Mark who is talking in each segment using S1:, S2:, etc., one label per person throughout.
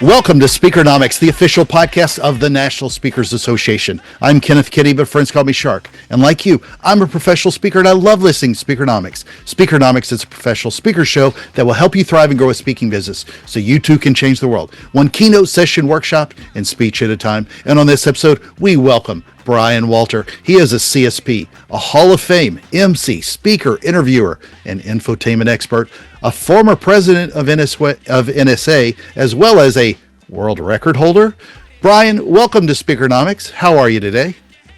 S1: Welcome to Speakernomics, the official podcast of the National Speakers Association. I'm Kenneth, Kinney, but friends call me Shark. And like you, I'm a professional speaker and I love listening to Speakernomics. Speakernomics is a professional speaker show that will help you thrive and grow a speaking business so you too can change the world. One keynote session, workshop, and speech at a time. And on this episode, we welcome Brian Walter. He is a CSP, a Hall of Fame emcee, speaker, interviewer, and infotainment expert, a former president of NSA, as well as a world record holder. Brian, welcome to Speakernomics. How are you today?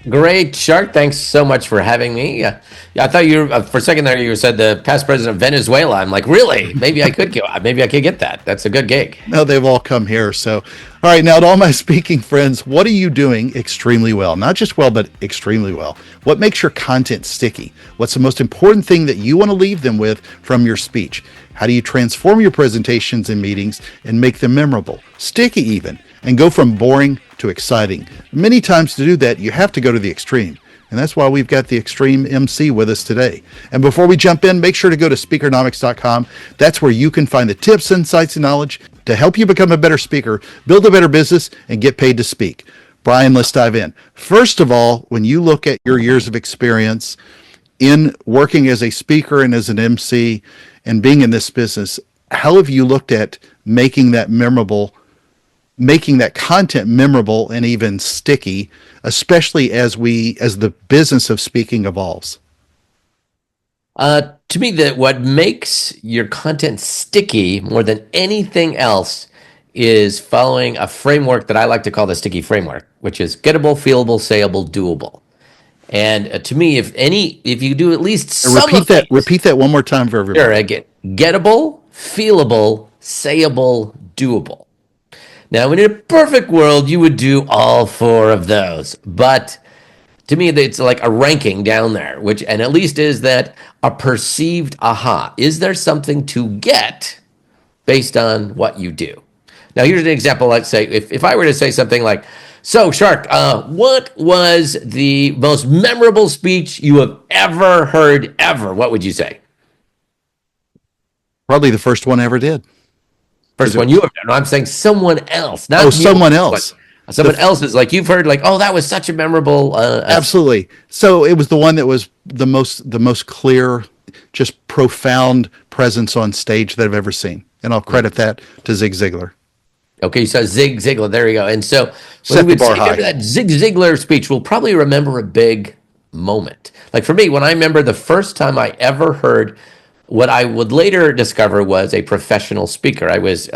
S2: Great, Shark. Thanks so much for having me. I thought you were, for a second there, you said the past president of Venezuela. I'm like, really? Maybe I could get that. That's a good gig.
S1: No, they've all come here. So, all right, now to all my speaking friends, what are you doing extremely well? Not just well, but extremely well. What makes your content sticky? What's the most important thing that you want to leave them with from your speech? How do you transform your presentations and meetings and make them memorable, sticky even, and go from boring to exciting? Many times to do that, you have to go to the extreme. And that's why we've got the Extreme MC with us today. And before we jump in, make sure to go to speakernomics.com. That's where you can find the tips, insights, and knowledge to help you become a better speaker, build a better business, and get paid to speak. Brian, let's dive in. First of all, when you look at your years of experience in working as a speaker and as an MC and being in this business, how have you looked at making that memorable, making that content memorable and even sticky, especially as the business of speaking evolves?
S2: To me, what makes your content sticky more than anything else is following a framework that I like to call the sticky framework, which is gettable, feelable, sayable, doable. And to me, if you do at least some
S1: repeat that one more time for everybody.
S2: Sure, I get gettable, feelable, sayable, doable. Now, in a perfect world, you would do all four of those. But to me, it's like a ranking down there, and at least is that a perceived aha. Is there something to get based on what you do? Now, here's an example. Let's say if I were to say something like, so, Shark, what was the most memorable speech you have ever heard ever? What would you say?
S1: Probably the first one I ever did.
S2: First one you have done. No, I'm saying someone else. Not
S1: someone else.
S2: Someone else is like, you've heard like, oh, that was such a memorable.
S1: Absolutely. So it was the one that was the most clear, just profound presence on stage that I've ever seen. And I'll credit that to Zig Ziglar.
S2: Okay, so Zig Ziglar, there you go. And so when we say after that Zig Ziglar speech, we'll probably remember a big moment. Like for me, when I remember the first time I ever heard what I would later discover was a professional speaker. I was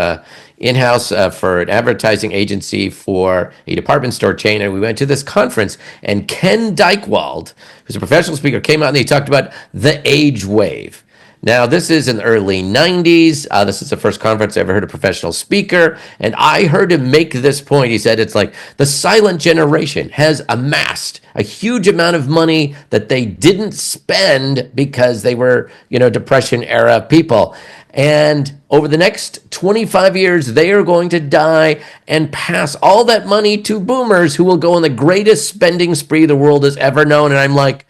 S2: in-house for an advertising agency for a department store chain, and we went to this conference, and Ken Dykewald, who's a professional speaker, came out and he talked about the age wave. Now, this is in the early 90s. This is the first conference I ever heard a professional speaker, and I heard him make this point. He said it's like the silent generation has amassed a huge amount of money that they didn't spend because they were, Depression-era people. And over the next 25 years, they are going to die and pass all that money to boomers who will go on the greatest spending spree the world has ever known. And I'm like,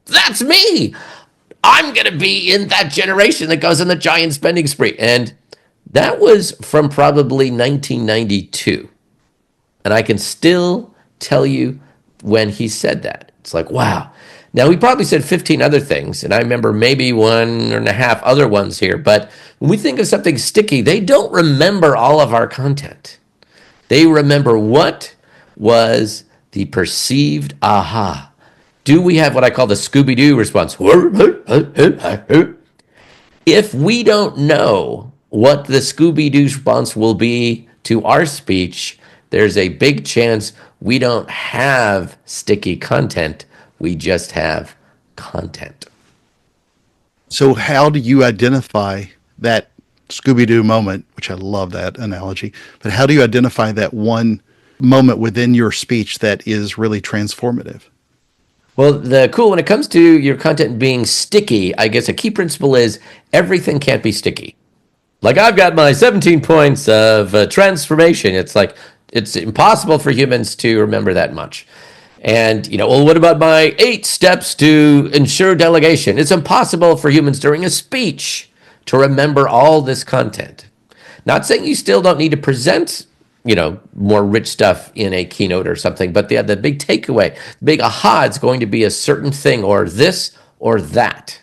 S2: that's me. I'm going to be in that generation that goes on the giant spending spree. And that was from probably 1992. And I can still tell you when he said that. It's like, wow. Now, he probably said 15 other things, and I remember maybe 1.5 other ones here. But when we think of something sticky, they don't remember all of our content. They remember what was the perceived aha. Do we have what I call the Scooby Doo response? If we don't know what the Scooby Doo response will be to our speech, there's a big chance we don't have sticky content. We just have content.
S1: So how do you identify that Scooby Doo moment, which I love that analogy, but how do you identify that one moment within your speech that is really transformative?
S2: Well, when it comes to your content being sticky, I guess a key principle is everything can't be sticky. Like I've got my 17 points of transformation. It's like, it's impossible for humans to remember that much. And, what about my 8 steps to ensure delegation? It's impossible for humans during a speech to remember all this content. Not saying you still don't need to present more rich stuff in a keynote or something. But the big takeaway, big aha, it's going to be a certain thing or this or that.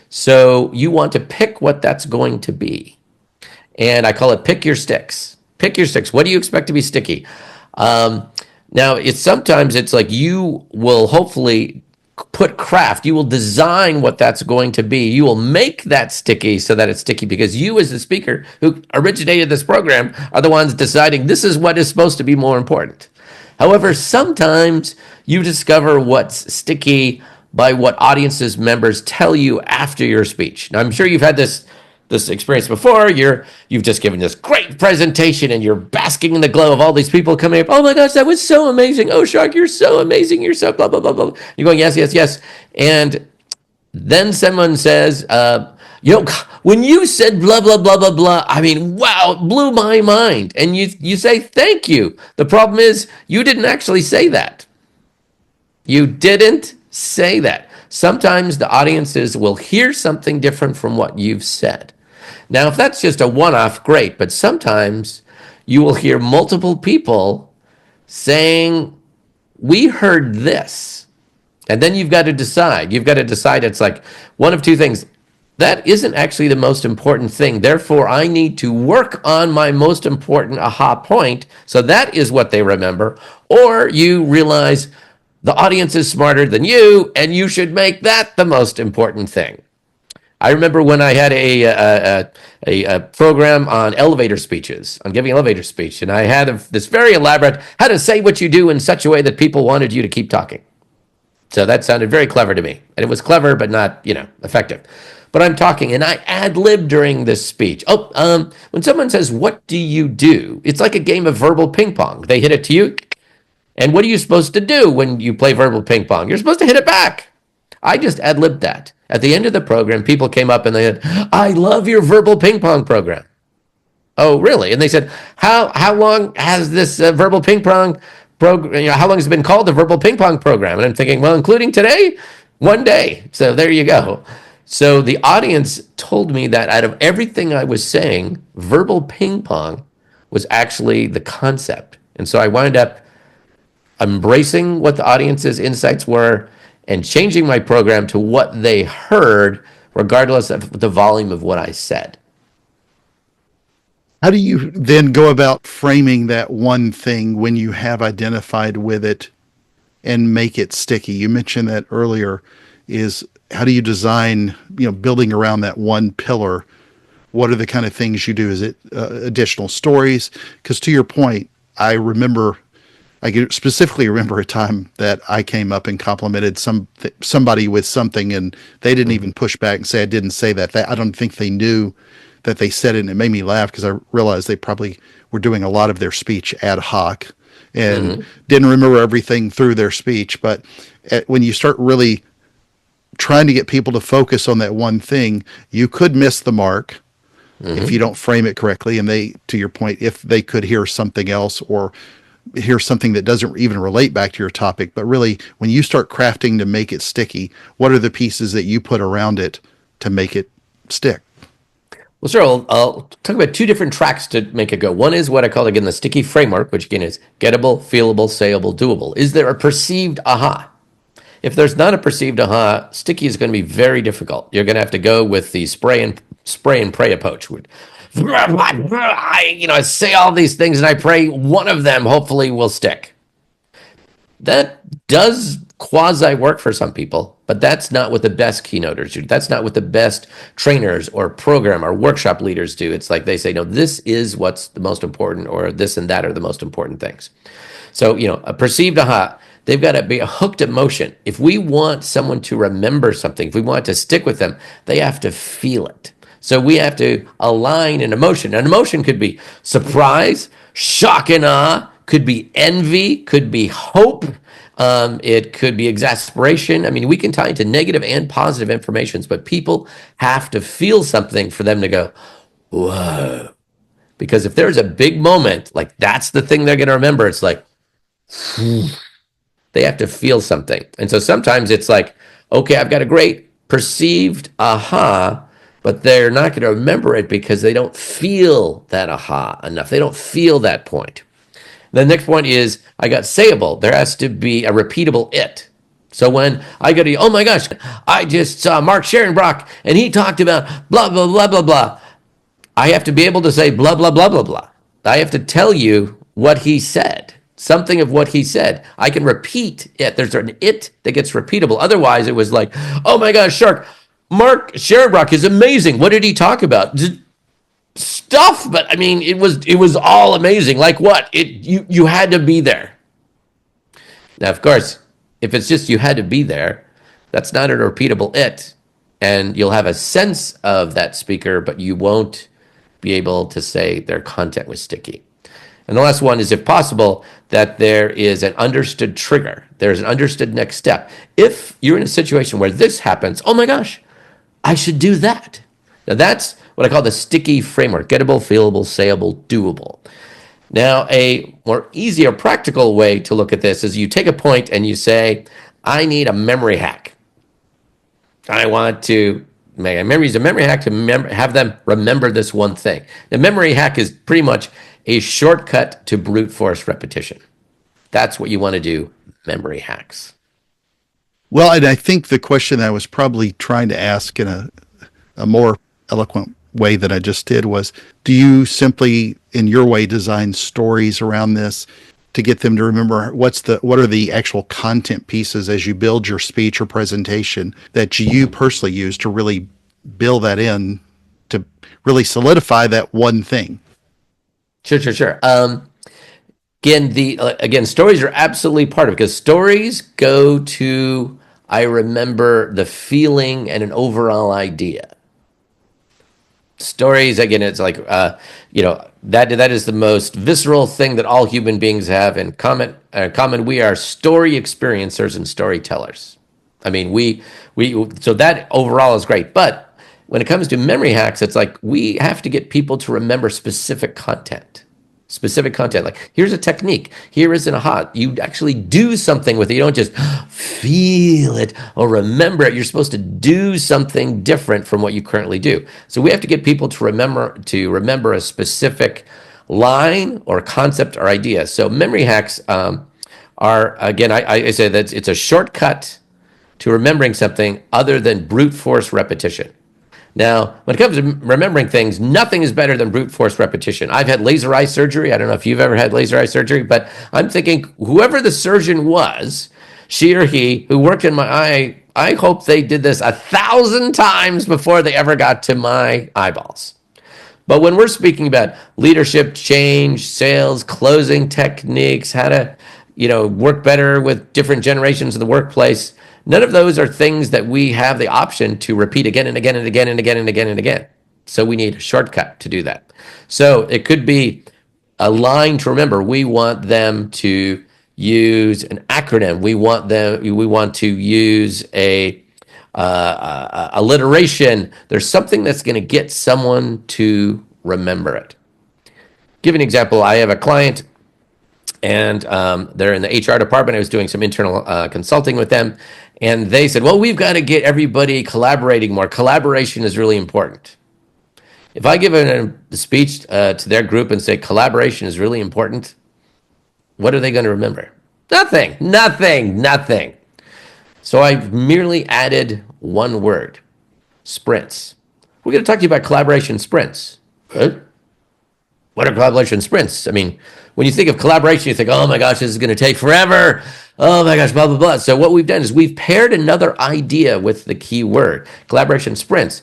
S2: So you want to pick what that's going to be. And I call it pick your sticks. Pick your sticks. What do you expect to be sticky? Now, sometimes it's like you will hopefully put craft. You will design what that's going to be. You will make that sticky so that it's sticky because you, as the speaker who originated this program, are the ones deciding this is what is supposed to be more important. However, sometimes you discover what's sticky by what audiences members tell you after your speech. Now, I'm sure you've had this experience before. You've just given this great presentation and you're basking in the glow of all these people coming up. Oh my gosh, that was so amazing. Oh, Shark, you're so amazing. You're so blah, blah, blah, blah. You're going, yes, yes, yes. And then someone says, when you said blah, blah, blah, blah, blah, I mean, wow, it blew my mind. And you say, thank you. The problem is you didn't actually say that. You didn't say that. Sometimes the audiences will hear something different from what you've said. Now, if that's just a one-off, great. But sometimes you will hear multiple people saying, we heard this. And then you've got to decide. It's like one of two things. That isn't actually the most important thing. Therefore, I need to work on my most important aha point. So that is what they remember. Or you realize the audience is smarter than you, and you should make that the most important thing. I remember when I had a program on elevator speeches, on giving elevator speech, and I had this very elaborate how to say what you do in such a way that people wanted you to keep talking. So that sounded very clever to me, and it was clever but not, effective. But I'm talking, and I ad-lib during this speech. When someone says, "What do you do?" It's like a game of verbal ping pong. They hit it to you, and what are you supposed to do when you play verbal ping pong? You're supposed to hit it back. I just ad-libbed that. At the end of the program, people came up and they said, I love your verbal ping pong program. Oh, really? And they said, how long has this verbal ping pong program, how long has it been called the verbal ping pong program? And I'm thinking, well, including today, 1 day. So there you go. So the audience told me that out of everything I was saying, verbal ping pong was actually the concept. And so I wound up embracing what the audience's insights were and changing my program to what they heard, regardless of the volume of what I said.
S1: How do you then go about framing that one thing when you have identified with it and make it sticky? You mentioned that earlier. Is how do you design, building around that one pillar? What are the kind of things you do? Is it additional stories? Because to your point, I specifically remember a time that I came up and complimented somebody with something, and they didn't even push back and say I didn't say that. I don't think they knew that they said it, and it made me laugh because I realized they probably were doing a lot of their speech ad hoc and didn't remember everything through their speech. But when you start really trying to get people to focus on that one thing, you could miss the mark if you don't frame it correctly. And they, to your point, if they could hear something else or hear something that doesn't even relate back to your topic. But really, when you start crafting to make it sticky, what are the pieces that you put around it to make it stick?
S2: Well, sure. I'll talk about two different tracks to make it go. One is what I call, again, the sticky framework, which again is gettable, feelable, sayable, doable. Is there a perceived aha? If there's not a perceived aha, sticky is going to be very difficult. You're going to have to go with the spray and pray approach. I say all these things and I pray one of them hopefully will stick. That does quasi work for some people, but that's not what the best keynoters do. That's not what the best trainers or program or workshop leaders do. It's like they say, no, this is what's the most important, or this and that are the most important things. So, a perceived aha, they've got to be a hooked emotion. If we want someone to remember something, if we want to stick with them, they have to feel it. So we have to align an emotion. An emotion could be surprise, shock and awe, could be envy, could be hope, it could be exasperation. I mean, we can tie into negative and positive informations, but people have to feel something for them to go, whoa. Because if there's a big moment, like that's the thing they're going to remember, it's like, they have to feel something. And so sometimes it's like, okay, I've got a great perceived aha, but they're not going to remember it because they don't feel that aha enough. They don't feel that point. The next point is I got sayable. There has to be a repeatable it. So when I go to, oh my gosh, I just saw Mark Scherenbrock and he talked about blah, blah, blah, blah, blah. I have to be able to say blah, blah, blah, blah, blah. I have to tell you what he said, something of what he said. I can repeat it. There's an it that gets repeatable. Otherwise, it was like, oh my gosh, Mark Scherenbrock is amazing. What did he talk about? Stuff, but I mean, it was all amazing. Like what? You had to be there. Now, of course, if it's just you had to be there, that's not a repeatable it, and you'll have a sense of that speaker, but you won't be able to say their content was sticky. And the last one is, if possible, that there is an understood trigger. There's an understood next step. If you're in a situation where this happens, oh my gosh, I should do that. Now that's what I call the sticky framework: gettable, feelable, sayable, doable. Now, a more easier practical way to look at this is you take a point and you say, I need a memory hack. I want to make a memory hack to have them remember this one thing. The memory hack is pretty much a shortcut to brute force repetition. That's what you want to do, memory hacks.
S1: Well, and I think the question I was probably trying to ask in a more eloquent way than I just did was, do you simply, in your way, design stories around this to get them to remember what are the actual content pieces as you build your speech or presentation that you personally use to really build that in, to really solidify that one thing?
S2: Sure. Again, stories are absolutely part of it, because stories go to, I remember the feeling and an overall idea. Stories, again, it's like, that is the most visceral thing that all human beings have in common. We are story experiencers and storytellers. I mean, so that overall is great. But when it comes to memory hacks, it's like we have to get people to remember specific content. Like, here's a technique. Here is an aha. You actually do something with it. You don't just feel it or remember it. You're supposed to do something different from what you currently do. So we have to get people to remember a specific line or concept or idea. So memory hacks are, again, I say that it's a shortcut to remembering something other than brute force repetition. Now, when it comes to remembering things, nothing is better than brute force repetition. I've had laser eye surgery. I don't know if you've ever had laser eye surgery, but I'm thinking whoever the surgeon was, she or he, who worked in my eye, I hope they did this 1,000 times before they ever got to my eyeballs. But when we're speaking about leadership, change, sales, closing techniques, how to, work better with different generations in the workplace, none of those are things that we have the option to repeat again and again and again and again and again and again. So we need a shortcut to do that. So it could be a line to remember. We want them to use an acronym. We want to use a alliteration. There's something that's going to get someone to remember it. Give an example. I have a client, and they're in the HR department. I was doing some internal consulting with them, and they said, well, we've got to get everybody collaborating more. Collaboration is really important. If I give a speech to their group and say collaboration is really important, what are they going to remember? Nothing. So I've merely added one word: sprints. We're going to talk to you about collaboration sprints. What are collaboration sprints? I mean, when you think of collaboration, you think, oh my gosh, this is going to take forever. Oh my gosh, blah, blah, blah. So what we've done is we've paired another idea with the key word: collaboration sprints.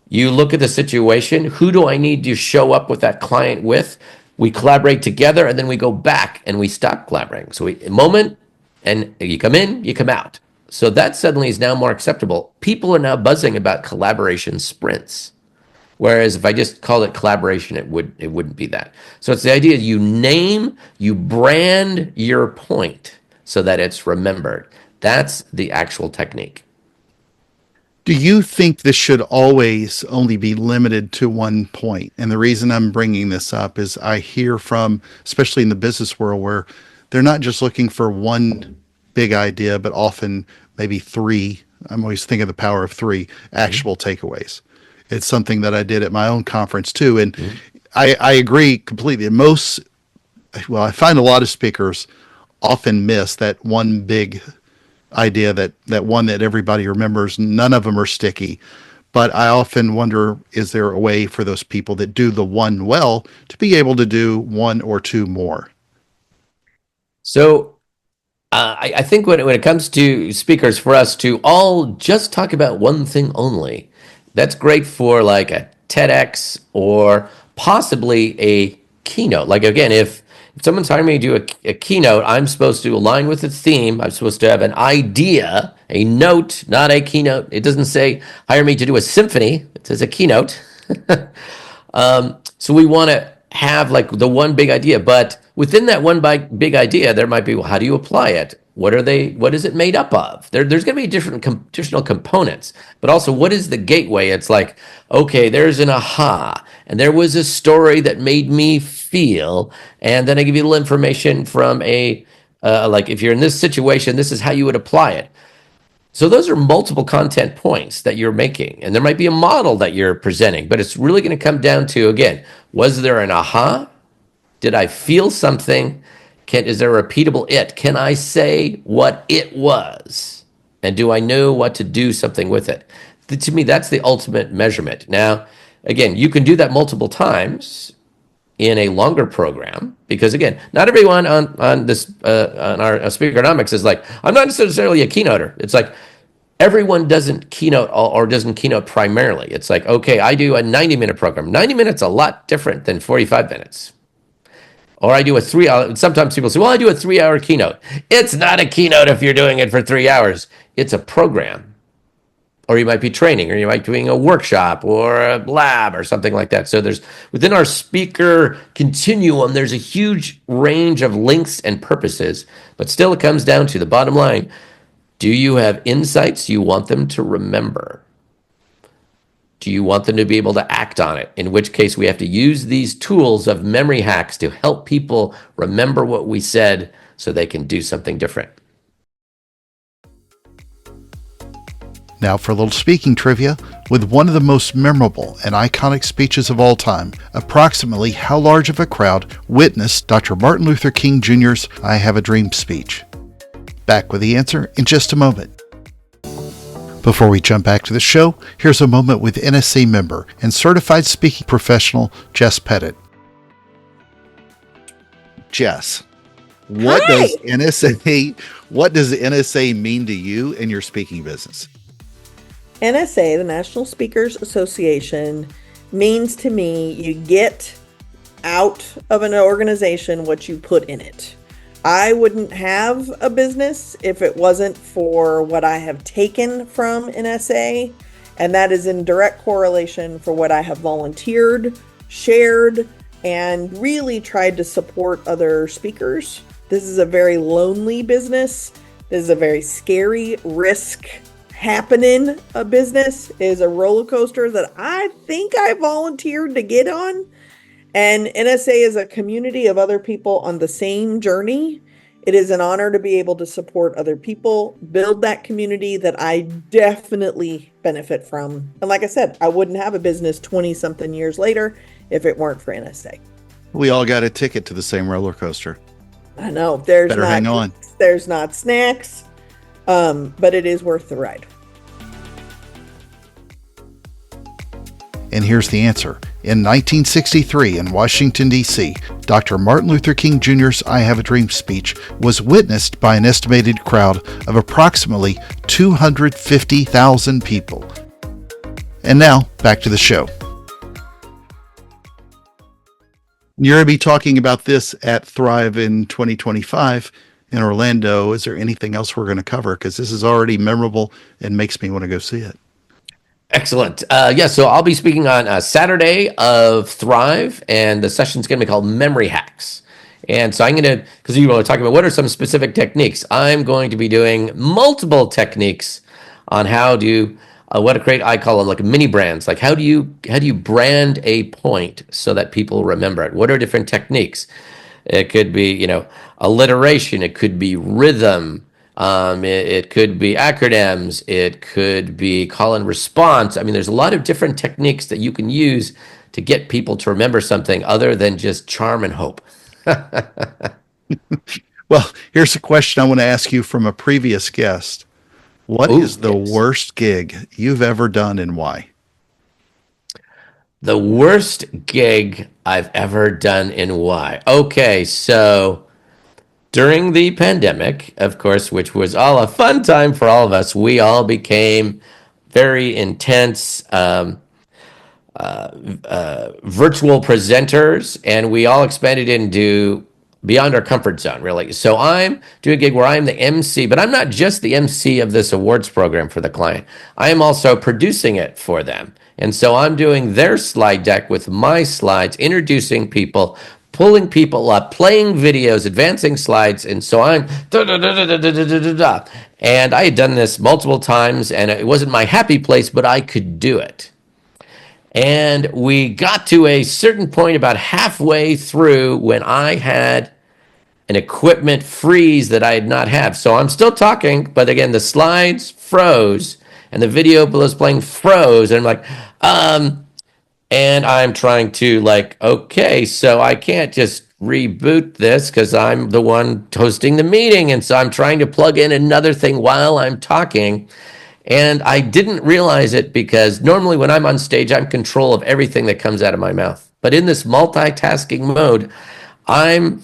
S2: You look at the situation. Who do I need to show up with that client with? We collaborate together, and then we go back and we stop collaborating. So a moment, and you come in, you come out. So that suddenly is now more acceptable. People are now buzzing about collaboration sprints. Whereas if I just called it collaboration, it wouldn't be that. So it's the idea you brand your point so that it's remembered. That's the actual technique.
S1: Do you think this should always only be limited to one point? And the reason I'm bringing this up is I hear from, especially in the business world, where they're not just looking for one big idea, but often maybe three. I'm always thinking of the power of three actionable takeaways. It's something that I did at my own conference too. And
S2: Mhm.
S1: I agree completely. I find a lot of speakers often miss that one big idea, that one that everybody remembers. None of them are sticky. But I often wonder, is there a way for those people that do the one well to be able to do one or two more?
S2: So I think when it comes to speakers, for us to all just talk about one thing only, that's great for like a TEDx or possibly a keynote. Like again, if someone's hiring me to do a keynote, I'm supposed to align with the theme. I'm supposed to have an idea, a note, not a keynote. It doesn't say hire me to do a symphony. It says a keynote. So we want to have like the one big idea, but within that one big idea, there might be, well, how do you apply it? What are they? What is it made up of? There's going to be different additional components, but also what is the gateway? It's like, okay, there's an aha, and there was a story that made me feel, and then I give you a little information from like if you're in this situation, this is how you would apply it. So those are multiple content points that you're making, and there might be a model that you're presenting, but it's really going to come down to, again, was there an aha? Did I feel something? Is there a repeatable it? Can I say what it was? And do I know what to do something with it? To me, that's the ultimate measurement. Now, again, you can do that multiple times in a longer program, because again, not everyone on this on our Speakernomics is like, I'm not necessarily a keynoter. It's like everyone doesn't keynote or doesn't keynote primarily. It's like, okay, I do a 90-minute program. 90 minutes a lot different than 45 minutes. Or I do a 3-hour. Sometimes people say, well, I do a 3-hour keynote. It's not a keynote if you're doing it for 3 hours. It's a program. Or you might be training, or you might be doing a workshop or a lab or something like that. So there's, within our speaker continuum, there's a huge range of lengths and purposes, but still it comes down to the bottom line. Do you have insights you want them to remember? Do you want them to be able to act on it? In which case we have to use these tools of memory hacks to help people remember what we said so they can do something different.
S1: Now for a little speaking trivia. With one of the most memorable and iconic speeches of all time, approximately how large of a crowd witnessed Dr. Martin Luther King Jr.'s I Have a Dream speech? Back with the answer in just a moment. Before we jump back to the show, here's a moment with NSA member and certified speaking professional Jess Pettit. Jess, what
S3: Hi.
S1: does NSA mean to you in your speaking business?
S3: NSA, the National Speakers Association, means to me you get out of an organization what you put in it. I wouldn't have a business if it wasn't for what I have taken from NSA, and that is in direct correlation for what I have volunteered, shared, and really tried to support other speakers. This is a very lonely business. This is a very scary risk happening. A business is a roller coaster that I think I volunteered to get on. And NSA is a community of other people on the same journey. It is an honor to be able to support other people, build that community that I definitely benefit from. And like I said, I wouldn't have a business 20 something years later if it weren't for NSA.
S1: We all got a ticket to the same roller coaster.
S3: I know there's
S1: Better
S3: not
S1: hang on.
S3: There's not snacks, but it is worth the ride.
S1: And here's the answer. In 1963 in Washington, D.C., Dr. Martin Luther King Jr.'s I Have a Dream speech was witnessed by an estimated crowd of approximately 250,000 people. And now, back to the show. You're going to be talking about this at Thrive in 2025 in Orlando. Is there anything else we're going to cover? Because this is already memorable and makes me want to go see it.
S2: Excellent. So I'll be speaking on Saturday of Thrive, and the session's going to be called Memory Hacks. And so I'm going to, because you were talking about what are some specific techniques, I'm going to be doing multiple techniques on how to, what to create, I call them like mini brands. Like how do you brand a point so that people remember it? What are different techniques? It could be, alliteration. It could be rhythm. It could be acronyms. It could be call and response. I mean, there's a lot of different techniques that you can use to get people to remember something other than just charm and hope.
S1: Well, here's a question I want to ask you from a previous guest. What is the worst gig you've ever done and why?
S2: The worst gig I've ever done and why? Okay, so during the pandemic, of course, which was all a fun time for all of us, we all became very intense virtual presenters, and we all expanded into beyond our comfort zone, really. So I'm doing a gig where I'm the MC, but I'm not just the MC of this awards program for the client. I am also producing it for them. And so I'm doing their slide deck with my slides, introducing people, pulling people up, playing videos, advancing slides. And so I'm and I had done this multiple times, and it wasn't my happy place, but I could do it. And we got to a certain point about halfway through when I had an equipment freeze that I had not had. So I'm still talking, but again, the slides froze and the video was playing froze. And I'm like, and I'm trying to okay, so I can't just reboot this because I'm the one hosting the meeting. And so I'm trying to plug in another thing while I'm talking. And I didn't realize it because normally when I'm on stage, I'm in control of everything that comes out of my mouth. But in this multitasking mode, I'm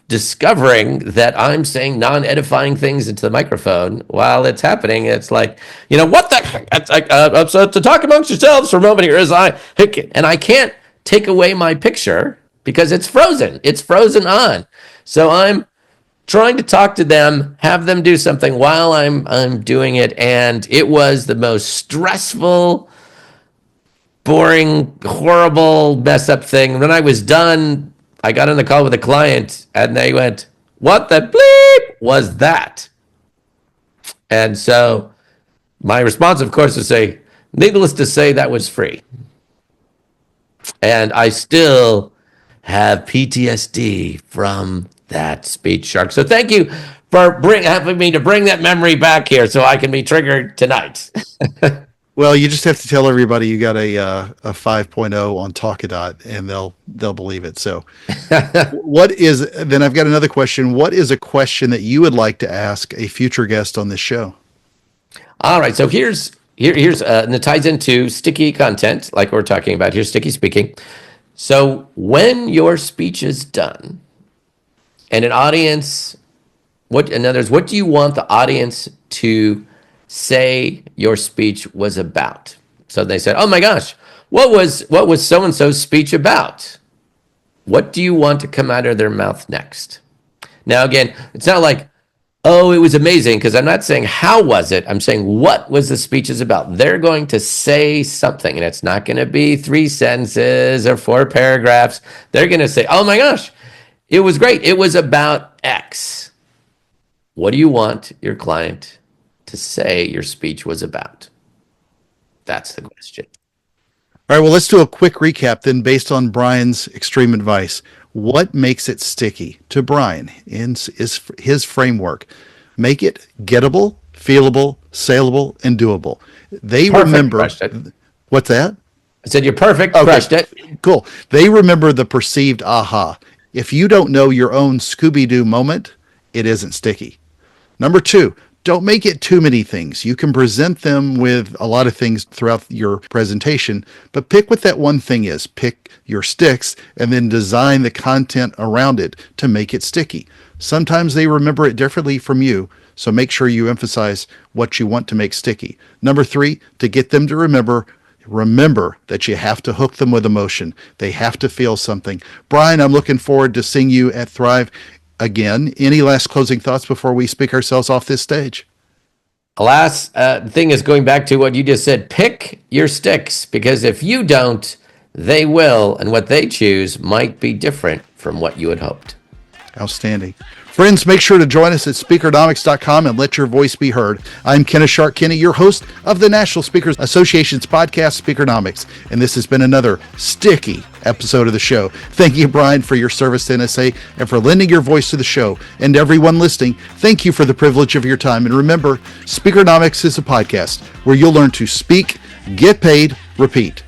S2: discovering that I'm saying non-edifying things into the microphone while it's happening. It's like, what the? So to talk amongst yourselves for a moment here and I can't take away my picture because it's frozen. It's frozen on. So I'm trying to talk to them, have them do something while I'm doing it, and it was the most stressful, boring, horrible, mess up thing. When I was done, I got on the call with a client, and they went, "What the bleep was that?" And so my response, of course, is say, "Needless to say, that was free." And I still have PTSD from that speech shark. So thank you for having me to bring that memory back here so I can be triggered tonight.
S1: Well, you just have to tell everybody you got a 5.0 on Talkadot, and they'll believe it. So then I've got another question. What is a question that you would like to ask a future guest on this show?
S2: All right. So here's and it ties into sticky content like we're talking about here, sticky speaking. So when your speech is done, and an audience, what do you want the audience to say your speech was about? So they said, "Oh my gosh, what was so-and-so's speech about?" What do you want to come out of their mouth next? Now, again, it's not like, "Oh, it was amazing," because I'm not saying how was it. I'm saying what was the speech is about. They're going to say something, and it's not going to be 3 sentences or 4 paragraphs. They're going to say, "Oh my gosh, it was great. It was about X." What do you want your client to say your speech was about? That's the question.
S1: All right, well, let's do a quick recap then based on Brian's extreme advice. What makes it sticky to Brian in his framework? Make it gettable, feelable, sayable, and doable. They
S2: Perfect.
S1: remember. What's that?
S2: I said, you're perfect.
S1: Okay.
S2: Crushed it.
S1: Cool. They remember the perceived aha. If you don't know your own Scooby Doo moment, it isn't sticky. Number 2, don't make it too many things. You can present them with a lot of things throughout your presentation, but pick what that one thing is. Pick your sticks and then design the content around it to make it sticky. Sometimes they remember it differently from you, so make sure you emphasize what you want to make sticky. Number 3, to get them to remember that you have to hook them with emotion. They have to feel something. Brian, I'm looking forward to seeing you at Thrive again. Any last closing thoughts before we speak ourselves off this stage?
S2: The last thing is going back to what you just said. Pick your sticks, because if you don't, they will, and what they choose might be different from what you had hoped.
S1: Outstanding. Friends, make sure to join us at Speakernomics.com and let your voice be heard. I'm Kenneth Kinney, your host of the National Speakers Association's podcast, Speakernomics, and this has been another sticky episode of the show. Thank you, Brian, for your service to NSA and for lending your voice to the show. And everyone listening, thank you for the privilege of your time. And remember, Speakernomics is a podcast where you'll learn to speak, get paid, repeat.